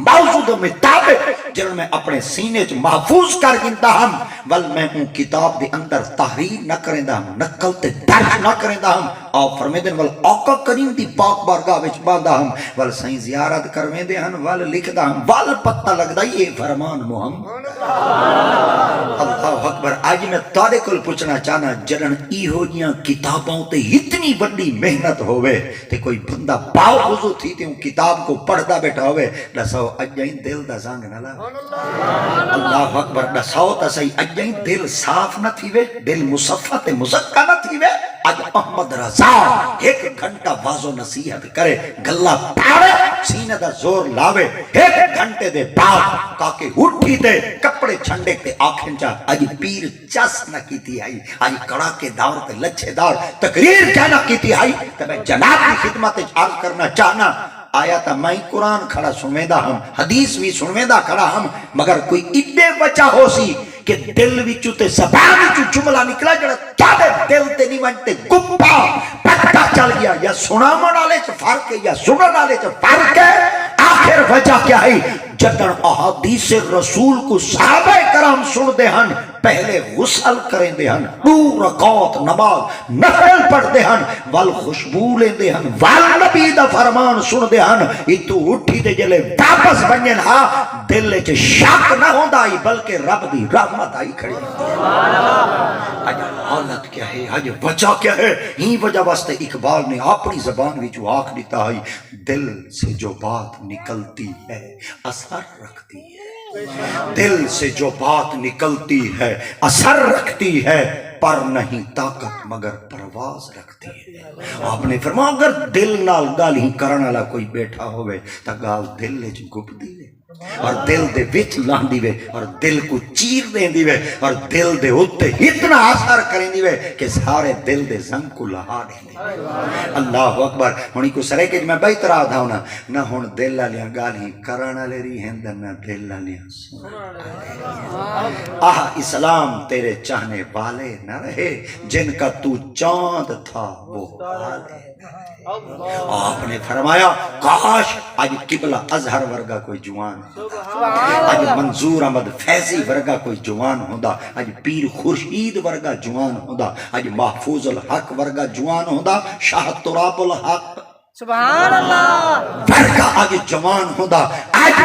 موجود مطابق جن میں اپنے سینے چ محفوظ کر گندا ہم ول میں ہوں کتاب دے اندر تحریر نہ کریندا ہم نقل تے درج نہ کریندا ہم آپ فرمیندے ول آقا کریم دی پاک بارگاہ وچ باندا ہم ول سائیں زیارت کرویندے ہن ول لکھدا ہم ول پتہ لگدا یہ فرمان محمد اللہ اکبر اج میں تہاڈے کول پوچھنا چاہنا جڑن ایہو جیاں کتاباں تے اتنی بڑی محنت ہوئے تے کوئی بندہ باو وضو تھی تے کتاب کو پڑھدا بیٹھا ہوئے دسو اجیں دل دا زنگ نہ لا اللہ اکبر دسو تا صحیح اجیں دل صاف نہ تھیوے دل مصفا تے مزکا نہ تھیوے اج محمد رضا ایک گھنٹہ واضح نصیحت کرے گلا پاڑے سینے دا زور لاوے ایک گھنٹے دے بعد تاکہ اٹھی تے کپڑے چھنڈے تے آنکھیں چا اج پیر چس نہ کیتی آئی اج کڑا کے دور تے لچھے دور تقریر کیا نہ کیتی آئی تے میں جناب کی خدمت عرض کرنا چاہنا آیا تا میں قرآن کھڑا سنویندہ ہم حدیث بھی سنویندہ کھڑا ہم مگر کوئی ادے بچا ہو سی کہ دل وچوں تے زبان وچوں جملہ نکلا جڑا تھاڈے دل تے نہیں ونتے گپا پتہ چل گیا یا سناون والے چ فرق ہے یا سنن والے چ فرق ہے آخر وجہ کیا ہے جدن احادیث رسول کو صحابہ کرام سن دے ہن پہلے غسل کریں دے ہن 2 رکعت نماز نفل پڑھ دے ہن وال خوشبو لیں دے ہن وال نبی دا فرمان سن دے ہن اتو اٹھی تے جلے واپس بنن ہا دل وچ شک نہ ہوندا ہی بلکہ رب دی رحمت آئی کھڑی سبحان اللہ اج حالت کیا ہے اج وجہ کیا ہے ہی وجہ واسطے اقبال نے اپنی زبان وچ آکھ دیتا ہے دل سے جو بات نکلتی ہے اثر رکھتی ہے دل سے جو بات نکلتی ہے اثر رکھتی ہے پر نہیں طاقت مگر پرواز رکھتی ہے آپ نے فرمایا اگر دل نال گل ہی کرن والا کوئی بیٹھا ہوئے تا گال دل وچ گپ دی اور دل دے وچ لاندی وے اور دل کو چیر دیندی وے اور دل دے اوتے اتنا اثر کریندی وے کہ سارے دل دے زنگ کو لہا دیندی اللہ اکبر ہونی کو سرے کہ میں بہتر آدھا ہونا نہ ہون دل والیاں گالیاں کرن والے ری ہند نہ دل والیاں آہ اسلام تیرے چاہنے والے نہ رہے جن کا تو چاند تھا وہ والے آپ نے فرمایا کاش آج قبلہ اظہر ورگا کوئی جوان آج منظور احمد فیضی ورگا کوئی جوان ہوندا آج پیر خورشید ورگا جوان ہوندا آج محفوظ الحق ورگا جوان ہوندا شاہ تراب الحق سبحان اللہ ورگا آج جوان ہوندا آج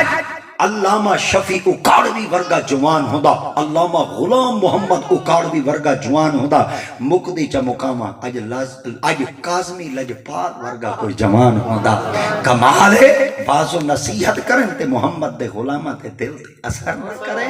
علامہ شفیع اکاڑوی ورگا جوان ہوندا علامہ غلام محمد اکاڑوی ورگا جوان ہوندا مقدی چا مقامہ اج کاظمی لجپال ورگا کوئی جوان ہوندا کمال ہے باز و نصیحت کرن تے محمد دے غلامہ تے دل تے اثر نہ کرے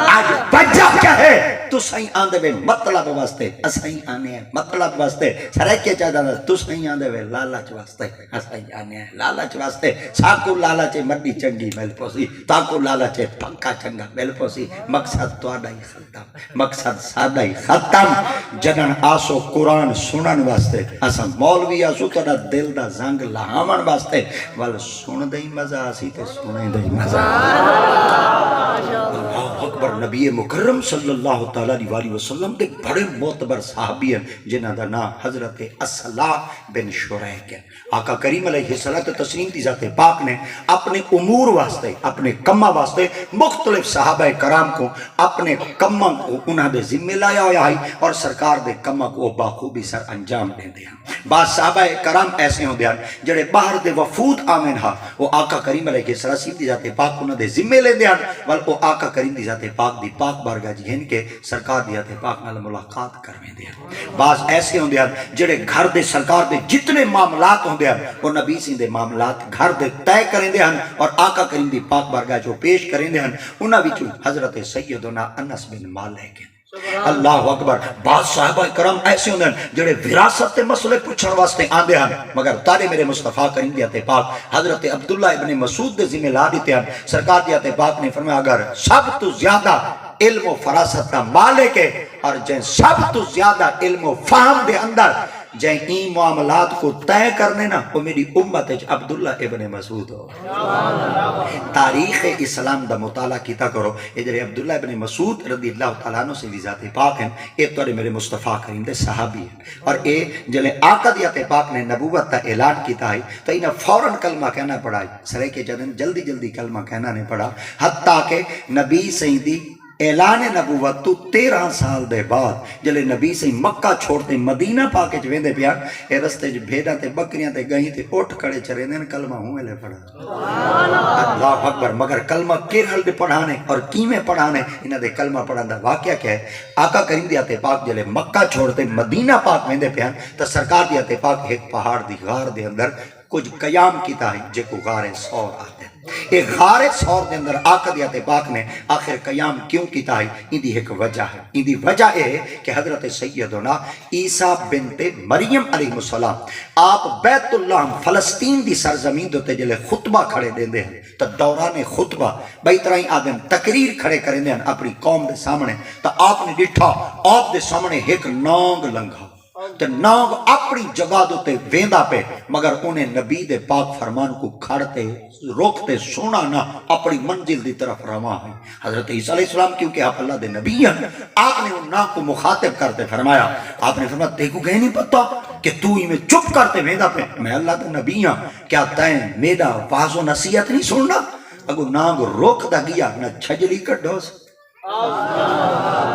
آج وجہ کیا ہے تو سائیں آندے وے مطلب واسطے اسائیں آنے ہیں مطلب واسطے سرے کے چاہتا ہے تو سائیں آندے وے لالچ واسطے اسائیں آنے ہیں لالچ واسطے ساکو لالچ مڈی چنگی مل پوسی تاکو لالچ پکا چنگا مل پوسی مقصد تواڈا ہی ختم مقصد سادہ ہی ختم جنن آسو قرآن سنن واسطے اساں مولوی آسو تواڈا دل دا زنگ لہاون واسطے ول سن دے مزہ اسی تے سنے دے مزہ اللہ اکبر نبی مکرم صلی اللہ تعالیٰ علیہ وسلم دے بڑے معتبر صحابی ہیں جنہاں دا نام حضرت اصلاح بن شریح ہے آقا کریم علیہ السلام دی ذات پاک نے اپنے امور واسطے اپنے کمہ واسطے مختلف صحابہ کرام کو اپنے کمہ کو انہاں دے ذمہ لایا ہویا ہے اور سرکار دے کمہ کو باخوبی سر انجام دے دیا بعض صحابہ کرام ایسے ہوں دیا جڑے باہر دے وفود آمین ہاں وہ آقا کریم علیہ السلام دی ذات پاک انہاں دے ذمہ لے دیا ول وہ آقا کریم دی ذات پاک دی پاک بارگاہ جن کے سرکار دی ذات پاک نال ملاقات کرویں دیا بعض ایسے ہوں دیا جڑے گھر دے سرکار دے جتنے معاملات ہوں دیا وہ نبی سین دے معاملات گھر دے طے کریں دے ہن اور آقا کریم دی پاک بارگاہ جو پیش کریں دے ہن انہاں وچوں حضرت سیدنا انس بن مالک اللہ اکبر بعض صحابہ کرام ایسے ہوندے ہیں جڑے وراثت تے مسئلے پوچھن واسطے آندے ہیں مگر تارے میرے مصطفیٰ کریم دی تے پاک حضرت عبداللہ ابن مسعود دے ذمہ لا دیتے ہیں سرکار دی تے پاک نے فرمایا اگر سب تو زیادہ علم و فراست کا مالک ہے اور جن سب تو زیادہ علم و فہم دے اندر جائیں این معاملات کو طے کرنے نا وہ میری امت ہے عبداللہ ابن مسعود ہو تاریخ اسلام دا مطالعہ کیتا کرو. یہ جڑے عبداللہ ابن مسعود رضی اللہ تعالیٰ عنہ سے بھی ذات پاک ہیں، یہ تو میرے مصطفیٰ کریم دے صحابی ہیں. اور یہ جلے آقا دیات پاک نے نبوت تا اعلان کیتا ہے تو انہیں فوراً کلمہ کہنا پڑا. سرے کے جدن جلدی جلدی کلمہ کہنا نہیں پڑا، حتیٰ کہ نبی سیدی اعلان نبوت تو 13 سال دے بعد جلے نبی سے مکہ چھوڑتے مدینہ پاکے چ ویندے پیا، اے رستے چ بھیڑاں تے بکریاں تے گئیں تے اٹھ کھڑے چرے دین کلمہ ہوں لے پڑھا. اللہ اکبر. مگر کلمہ کیرل دے پڑھانے اور کیویں پڑھانے، انہاں دے کلمہ پڑھن دا واقعہ کیا ہے. آقا کریم دی تے پاک جلے مکہ چھوڑتے مدینہ پاک ویندے پیا تے سرکار دی تے پاک ایک پہاڑ دی غار دے اندر کچھ قیام کیتا ہے جے کو غار سور آتے ہیں. ایک غار سور دے اندر آقا دیات پاک نے آخر قیام کیوں کیتا ہے؟ ان دی ایک وجہ ہے. ان دی وجہ یہ ہے کہ حضرت سیدنا عیسیٰ بنت مریم علیہ السلام آپ بیت اللہ فلسطین دی سرزمین دوتے جلے خطبہ کھڑے دیں دے ہیں تو دوران خطبہ بھائی طرح آدم تقریر کھڑے کریں دے ہیں اپنی قوم دے سامنے. تو آپ نے ڈٹھا آپ دے سامنے ایک نانگ لنگا تے نانگ اپنی جگہ دوتے ویندہ پہ، مگر انہیں نبی دے پاک فرمان کو کھڑتے روکتے سونا نہ اپنی منزل دی طرف رواں ہے. حضرت عیسیٰ علیہ السلام کیونکہ آپ اللہ دے نبی ہیں، آپ نے ان نانگ کو مخاطب کرتے فرمایا، آپ نے فرمایا تے کو کہیں نہیں پتا کہ تو ہی میں چپ کرتے ویندہ پہ، میں اللہ دے نبی ہوں، کیا تائیں میرا واض و نصیحت نہیں سننا؟ اگو نانگ روک دا گیا نہ چھجلی کٹھوس.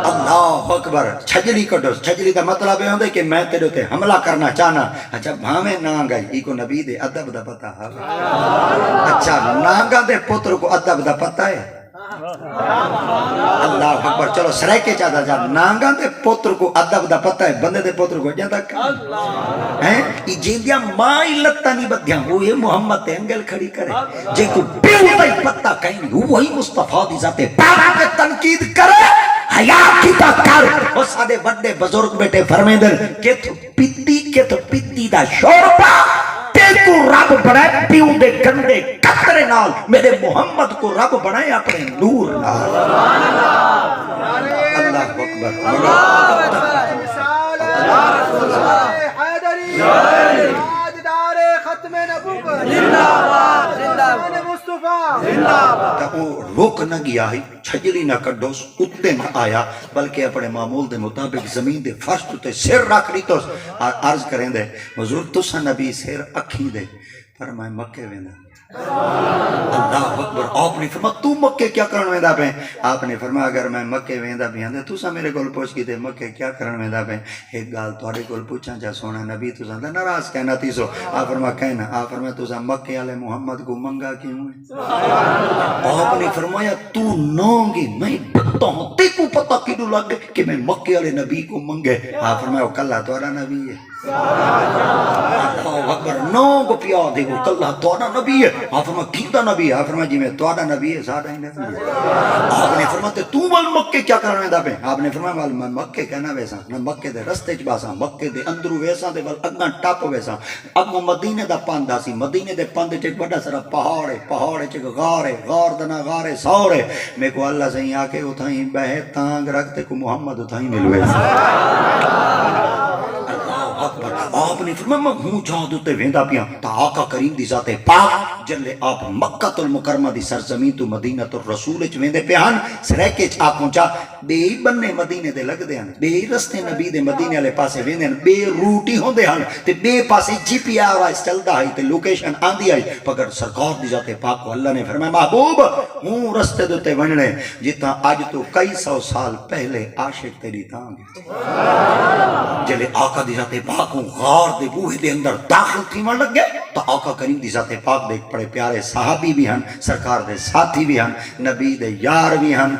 اللہ اکبر. چھجلی کٹھوس. چھجلی دا مطلب ہے ہوندے کہ میں تیرے تے حملہ کرنا چاہنا. اچھا بھاویں نانگ آئی ای کو نبی دے ادب دا پتہ ہے. اچھا نانگا دے پتر کو ادب دا پتہ ہے. اللہ اکبر. چلو سرائکے چاہتا جا نانگا دے پتر کو ادب دا پتہ ہے، بندے دے پتر کو جاتا ہیں ای جیندیاں مائی لتا نہیں بدھیاں وہ یہ محمد تے انگل کھڑی کرے جے کو پیو دائی پتہ کہیں نہیں وہی مصطفیٰ دی ذات پاک پہ تنقید کرے. حیا کیتا کر. وہ سادے بڑے بزرگ بیٹے فرمیں دن کہ تو پتی دا شورپا کو رب بنائے پیو دے گندے قطرے نال، میرے محمد کو رب بنائے اپنے نور نال. اللہ اکبر. روک نہ گیا ہے، چھجلی نہ کڈوس، اتنے نہ آیا، بلکہ اپنے معمول دے مطابق زمین دے فرش تے سر رکھ لی تو عرض کریں دے حضور تسا نبی سر اکھی دے پر میں مکے ویندہ. اللہ اکبر. آپ نے فرمایا تو مکے کیا کرن ویندا پے؟ آپ نے فرمایا اگر میں مکے ویندا پیاں تے تساں میرے کول پوچھ کے تے مکے کیا کرن ویندا پے؟ ایک گل تواڈے کول پوچھاں جا سونا نبی تساں تے ناراض کہنا تی سو. آپ فرمایا کہنا. آپ فرمایا تساں مکے والے محمد کو منگا کیوں ہے؟ آپ نے فرمایا تو نونگی میں پتہ ہوں تے کو پتہ کیوں لگ کہ میں مکے والے نبی کو منگے؟ آپ فرمایا کلا تواڈا نبی ہے. اللہ اکبر. نونگ پیا دے کو کلا تواڈا نبی ہے. آپ فرمایا کیتا نبی ہے؟ آپ فرمایا جی میں تواڈا نبی ہے ساڈا ہی نبی ہے. آپ نے فرمایا تو ول مکے کیا کرن ویندا پے؟ آپ نے فرمایا ول میں مکے کہنا ویسا نہ مکے دے رستے چ باساں مکے دے اندروں ویساں تے ول اگاں ٹپ ویساں اگوں مدینے دا پاندا سی. مدینے دے پاندے چ بڑا سارا پہاڑ ہے، پہاڑ چ غار ہے، غار دا نا غار سور ہے. میں کو اللہ سے آ کے اتھائی بہ تانگ رکھتے کو محمد اتھائی ملوے. اکبر. آپ نے فرمایا میں ہوں جہاں دوتے ویندہ پیاں تا آقا کریم دی ذات پاک جلے آپ مکہ المکرمہ دی سرزمین تو مدینہ تو رسول چ ویندے پیان سریکے چ آپ پہنچا بے بننے مدینے دے لگ دے ہن، بے رستے نبی دے مدینے والے پاسے ویندے ہن، بے روٹی ہوندے ہن تے بے پاسے جی پی آر چلدا ہے تے لوکیشن آندی آئی. مگر سرکار دی ذات پاک کو اللہ نے فرمایا محبوب ہوں رستے دوتے ونجنے جتنا اج تو کئی سو سال پہلے عاشق تیری تاں جلے آقا دی ذات پاک کو غار دے بوہے دے اندر داخل تھیمن لگ گئے تو آقا کریم دی ذات پاک دے بڑے پیارے صحابی بھی ہن، سرکار دے ساتھی بھی ہن، نبی دے یار بھی ہن.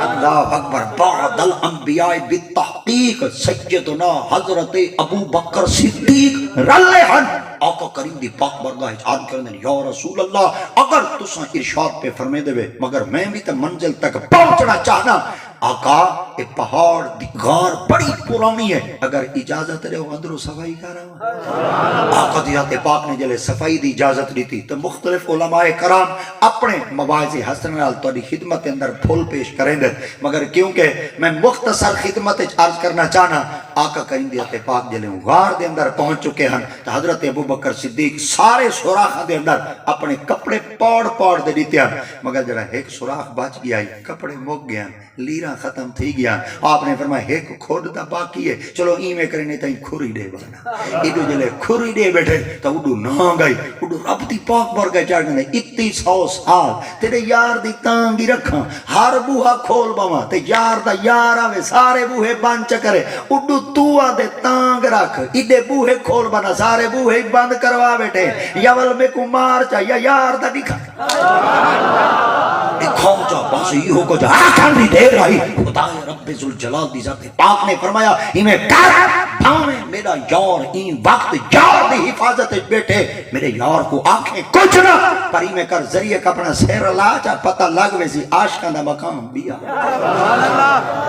اللہ اکبر. بعد الانبیاء بالتحقیق سیدنا حضرت ابو بکر صدیق رلے ہن. آقا کریم دی پاک برگاہ عرض کرنے یا رسول اللہ اگر تساں ارشاد پہ فرمے دے مگر میں بھی تے منزل تک پہنچنا چاہنا. آقا یہ پہاڑ دی غار بڑی پرانی ہے، اگر اجازت دے اندروں صفائی کر رہا ہوں۔ آقا دی ذات پاک نے جلے صفائی دی اجازت دیتی تو مختلف علماء کرام اپنے مواعظ حسن نال تہاڈی خدمت اندر پھول پیش کریں گے، مگر کیونکہ میں مختصر خدمت عرض کرنا چاہنا، آقا کریم دی ذات پاک جلے غار دے اندر پہنچ چکے ہیں تو حضرت ابوبکر صدیق سارے سوراخاں دے اندر اپنے کپڑے پاڑ دے دیتے ہیں، مگر جڑا ایک سوراخ بچ گیا ہے، کپڑے مک گیا، لیراں ختم تھی گیا، آپ نے فرمایا ایک کھود دا باقی ہے، چلو ایویں کرنے تائیں کھوری دے بنا ایڈو جلے کھوری دے بیٹھے تو اڈو نہ گئی، اڈو رب دی پاک برگے چڑھ گئے، اتی 100 سال تیرے یار دی تانگی رکھاں، ہر بوہا کھول باواں تے یار دا یار آوے سارے بوہے بند چکرے، اڈو تو دے تانگ رکھ ایڈے بوہے کھول بنا سارے بوہے بند کروا بیٹھے، یا ول میں کو مار چا یا یار دا دکھا کھو جا بس یہ کو جا آکھن دی دیر آئی، خدا رب ذوالجلال دی ذات پاک نے فرمایا میں کر بھاویں میرا یار این وقت یار دی حفاظت بیٹھے، میرے یار کو آنکھیں کچھ نہ پری میں کر ذریعے کا اپنا سیر لا جا پتہ لگ ویسی عاشقاں دا مقام بیا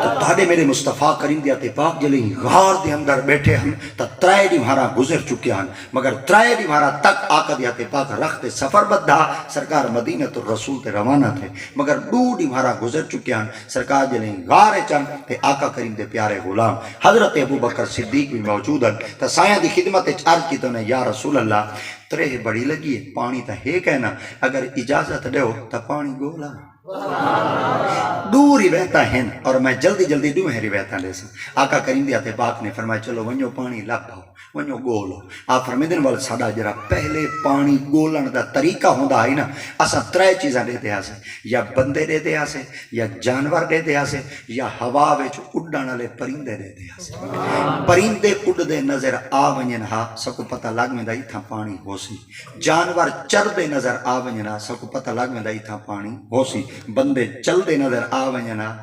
تو تاڑے میرے مصطفیٰ کریم دی ذات پاک جلے غار دے اندر بیٹھے ہم تا 3 دیوارا گزر چکے ہیں، مگر 3 دیوارا تک آقا دی ذات پاک رخت سفر بدھا سرکار مدینہ الرسول تے روانہ تھے، مگر 2 دیوارا گزر چکے ہیں، سرکار جلے غار چند تے آقا کریم دے پیارے غلام حضرت ابوبکر صدیق بھی موجود ہیں، تا سایہ دی خدمت عرض کی تو نے یا رسول اللہ ترے بڑی لگی ہے، پانی تا ہے کہنا اگر اجازت دیو تا پانی گولا دور ہی بہتا ہے اور میں جلدی جلدی دو ہی بہتا لے سا۔ آقا کریم دی ذات پاک نے فرمایا چلو ونجو پانی لب آؤ ونجو گولو، آپ فرمیدن وال ساڈا جرا پہلے پانی گولن دا طریقہ ہوندا ہے نا، اساں 3 چیزاں دیتے ہاسے، یا بندے دیتے ہاسے، یا جانور دیتے ہاسے، یا ہوا وچ اڈن والے پرندے دیتے ہاسے۔ پرندے اڈدے نظر آ ونجن ہا سکو پتہ لگ ویندا ایتھاں پانی ہوسی، جانور چردے نظر آ ونجن ہا سکو پتہ لگ ویندا ایتھاں پانی ہوسی، بندے چلدے نظر آ ونجن ہا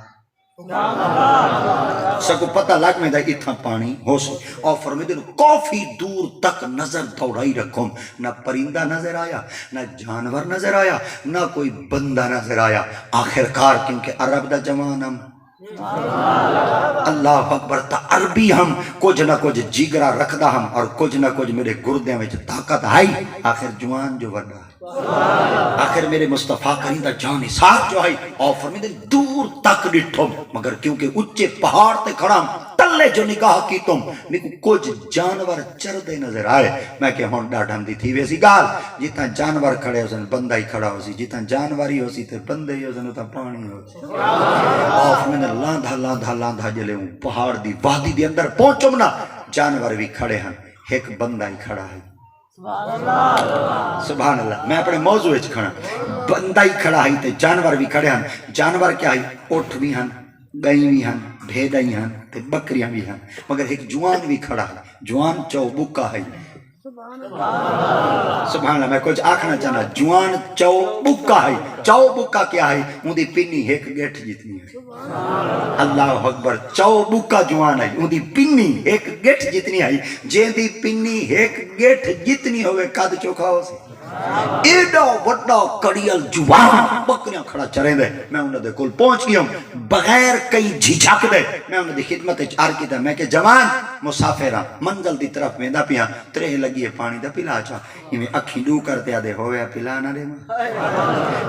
سکو پتہ لگ میں دا اتھا پانی ہو سی، اور فرمیدن کافی دور تک نظر دوڑائی رکھوں، نہ پرندہ نظر آیا، نہ جانور نظر آیا، نہ کوئی بندہ نظر آیا، آخرکار کیونکہ عرب دا جوانم اللہ اکبر تا عربی ہم کچھ نہ کچھ جیگرہ رکھدا ہم اور کچھ نہ کچھ میرے گردے میں طاقت آئی، آخر جوان جو وڈا آخر میرے مصطفیٰ کریم دا جان ساتھ جو آئی، اور فرمیدن دور تک ڈٹھوں، مگر کیونکہ اچھے پہاڑ تے کھڑا تلے جو نگاہ کی تم میں کچھ جانور چردے نظر آئے، میں کہ ہون ڈاٹھم دی تھی ویسی گال جیتا جانور کھڑے ہو سن بندہ ہی کھڑا ہو سی، جیتا جانوری ہو سی تے بندے ہی ہو سن تا پانی ہو سی، اور فرمیدن لاندھا جلے ہوں پہاڑ دی وادی دی اندر پہنچم نا جانور بھی کھڑے ہیں، ایک بندہ ہی کھڑا ہے، سبحان اللہ، میں اپنے موضوع اچھ کھڑا بندہ ہی کھڑا ہے تے جانور بھی کھڑے ہیں، جانور کیا ہے اٹھ بھی ہیں، گئی بھی ہیں، بھیڑ ہی ہیں تے بکریاں بھی ہیں، مگر ایک جوان بھی کھڑا ہے، جوان چوبکا ہے، سبحان اللہ، میں کچھ آکھنا چاہنا جوان چوبکا ہے، چوبکا کیا ہے ان دی پنی ایک گیٹھ جتنی ہے، اللہ اکبر، چوبکا جوان ہے ان دی پنی ایک گیٹھ جتنی ہے، جن دی پنی ایک گیٹھ جتنی ہوئے قد چوکھا ہو سی، ایڈا وڈا کڑیل جوان بکریاں کھڑا چریں دے، میں انہوں دے کل پہنچ گیا ہوں بغیر کئی جھجھک دے، میں انہوں دے خدمت عرض کی تھا، میں کہ جوان مسافرہ منزل دی طرف میں دا پیاں ترے لگی ہے پانی دا پلا چاہ میں اکھی ڈو کرتے آدھے ہوئے پلا نہ دے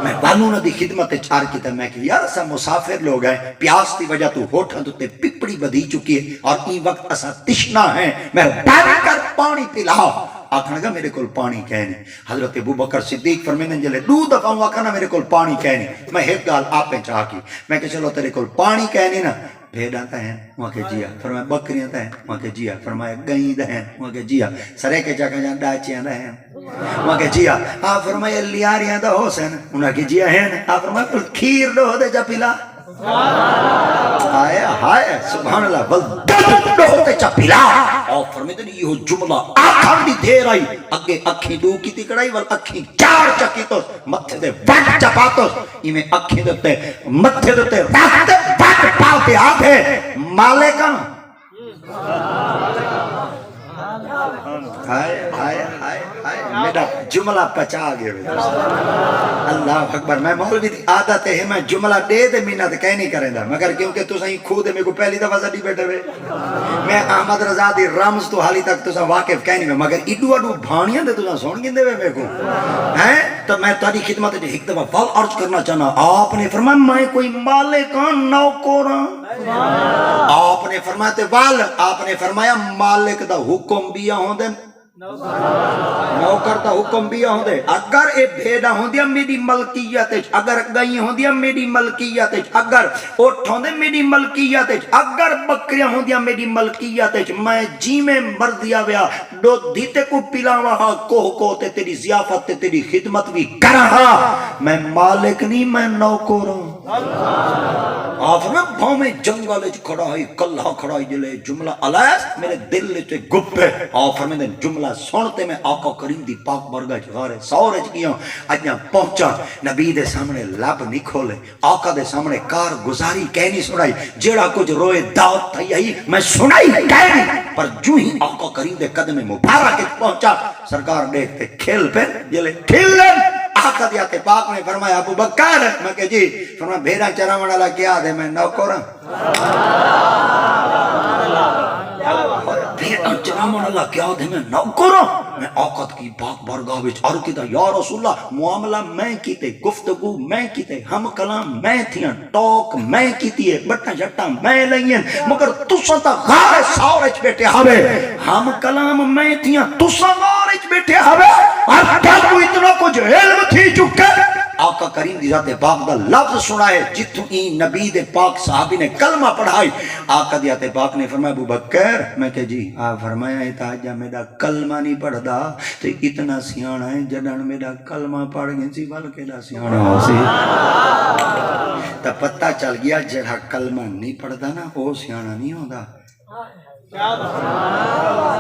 میں بانو نہ دی خدمت عرض کی تھا، میں کہ یار سا مسافر لوگ ہیں پیاس دی وجہ تو ہوٹھاں تو تے پپڑی بدھی چکی ہے اور این وقت اسا تشنا ہے، میں باری کر پانی پلاؤ، آکھنا گا میرے کول پانی کہنی، حضرت ابوبکر صدیق فرمیدن جلے 2 دفعہ آکھنا میرے کول پانی کہنی، میں ایک گال آپ پہ چاہ کی، میں کہ چلو تیرے کول پانی کہنی نا، بھیڑاں تا ہیں وہاں کے جیا، فرمایا بکریاں تا ہیں وہاں کے جیا، فرمایا گئیں دا ہیں وہاں کے جیا، سرے کے جاکہ جہاں ڈاچیاں دا ہیں وہاں کے جیا، آپ فرمایا لیاریاں دا ہو سن انہاں کے جیا ہیں، آپ فرمایا کل کھیر دو دے جا پلا، آیا ہائے سبحان اللہ بلدت ہوتے چا پلا، اور فرمیدن یہ جملہ آکھر دی دیر آئی اگے اکھی دو کی تی کڑائی وال اکھی 4 چکی تو متھے دے وٹ چپاتو میں اکھی دیتے متھے دیتے وٹ پاتے آدھے مالے کم ہائے ہائے ہائے ہائے میں ایڈا جملہ پچا گئے اللہ اکبر میں مولوی دی عادت ہے میں جملہ دے دے منت کہہ نہیں کریں دا مگر کیونکہ تو سہیں خود ہے میں کو پہلی دفعہ سٹی بیٹھے ہوئے میں احمد رضا دی رمز تو حالی تک تو سا واقف کہہ نہیں میں مگر ایڈو اڈو بھانیاں دے تو سا سون گندے ہوئے میں کو ہیں تو میں تاری خدمت دے ایک دفعہ فال عرض کرنا چاہنا آپ نے فرمایا میں کوئی مالکان نوکوراں آپ نے فرمایا تے وال آپ نے فرمایا مالک دا حکم بیا ہوں دے نوکر دا حکم بیا ہوں دے اگر اے بھیڑا ہوں دیا میری ملکیت اگر گئی ہوں دیا میری ملکیت اگر اٹھ ہوں دے میری ملکیت اگر بکریاں ہوں دیا میری ملکیت میں جی میں مر دیا ویا دو دیتے کو پلاوا ہاں کوہ کو تے تیری ضیافت تے تیری خدمت بھی کرا ہاں میں مالک نہیں میں نوکر ہوں آپ میں بھاؤں میں جنگل کھڑا ہے کلہ کھڑا ہے جلے جملہ علیس میرے دل لے گپے آپ میں دن جملہ سنتے میں آقا کریم دی پاک برگا جغارے سورج کیا اجنا پہنچا نبی دے سامنے لب نہیں کھولے آقا دے سامنے کار گزاری کہنی سنائی جیڑا کچھ روئے دعوت تھی یہی میں سنائی کہنی پر جو ہی آقا کریم دے قدم مبارک پہنچا سرکار دیکھتے کھیل پہ جلے کھیل آقا دیاتے پاک نے فرمایا ابو بکر میں کہ جی فرمایا بھیڑا چراون والا کیا دے میں نوکر بھیڑا چراون والا کیا دے میں نوکر میں آقت کی پاک بارگاہ وچ عرض کیتا یا رسول اللہ معاملہ میں کیتے گفتگو میں کیتے ہم کلام میں تھیاں ٹاک میں کیتی ہے بٹا جٹا میں لئین مگر تساں تا غار سورج بیٹھے ہوے ہم کلام میں تھیاں تساں غار وچ بیٹھے ہوے اور تو اتنا کچھ علم تھی چکے آقا کریم دی ذات پاک دا لفظ سنا ہے جتوں ہی نبی دے پاک صحابی نے کلمہ پڑھائی آقا دی ذات پاک نے فرمایا ابو بکر میں کہ جی آپ فرمایا ہے تاجہ میرا کلمہ نہیں پڑھدا تو اتنا سیانا ہے جنان میرا کلمہ پڑھ گئے سی بلکہ دا سیانا ہو سی تا پتہ چل گیا جڑا کلمہ نہیں پڑھدا نا وہ سیانا نہیں ہوندا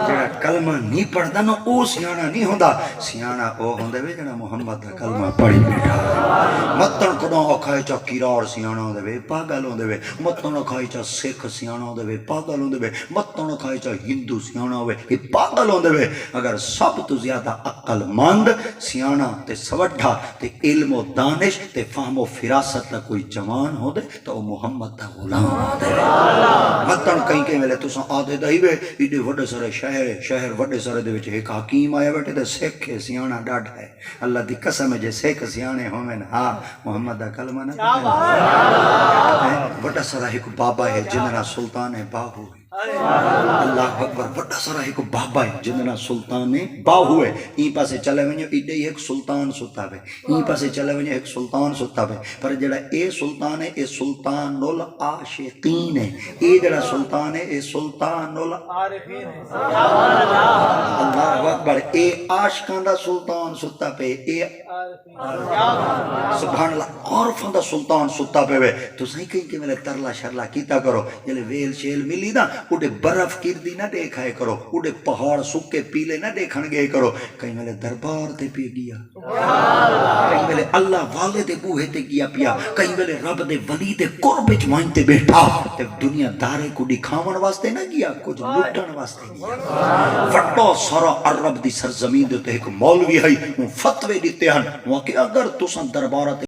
جڑا کلمہ نہیں پڑھدا نا او سیانا نہیں ہوندا سیانا او ہوندے وے جڑا محمد دا کلمہ پڑھی بیٹھا متن کدوں اکھائے چا کیرار سیانا ہوندے وے پاگل ہوندے وے متن اکھائے چا سکھ سیانا ہوندے وے پاگل ہوندے وے متن اکھائے چا ہندو سیانا ہوے یہ پاگل ہوندے وے اگر سب تو زیادہ عقل مند سیانا تے سوڈھا تے علم و دانش تے فہم و فراست دا کوئی جوان ہوندے تو محمد دا غلام ہوندے متن کہیں کہ ویلے تساں آدھے دہی وے ایڈے وڈے سارے شہر وڈے سارے دے وچ ایک حکیم آیا بیٹھے تے سکھ سیانا ڈاڈ ہے اللہ دی قسم ہے جے سکھ سیانے ہوویں ہاں محمد دا کلمہ نہ وڈا سارا ایک بابا ہے جنرا سلطان ہے باہو اللہ اکبر وڈا سارا ایک بابا ہے جنرا سلطان ہے باہو ہے این پاسے چلے ونجو ایڈے ایک سلطان ستا ہے این پاسے چلے ونجو ایک سلطان ستا ہے پر جڑا اے سلطان ہے اے سلطان العاشقین ہے اے جڑا سلطان ہے اے سلطان العارفین ہے اللہ اکبر اے عاشقاں دا سلطان ستا پہ اے سبحان اللہ عارفاں دا سلطان ستا پہ تو صحیح کہیں کہ میں ترلا شرلا کیتا کرو جلے ویل شیل ملی نا اڑے برف گردی نہ دیکھائے کرو اڑے پہاڑ سکے پیلے نہ دیکھن گئے کرو کہیں میں دربار تے پی گیا کہیں میں اللہ والے دے بوہے تے گیا پیا کہیں میں رب دے ولی دے قرب وچ وانتے بیٹھا تے دنیا دارے کو دکھاون واسطے نہ گیا کچھ لٹن واسطے گیا فٹو سارا عرب دی سرزمین دے تے ایک مولوی ہے وہ فتوی دیتے ہیں وہ کہ اگر تساں دربار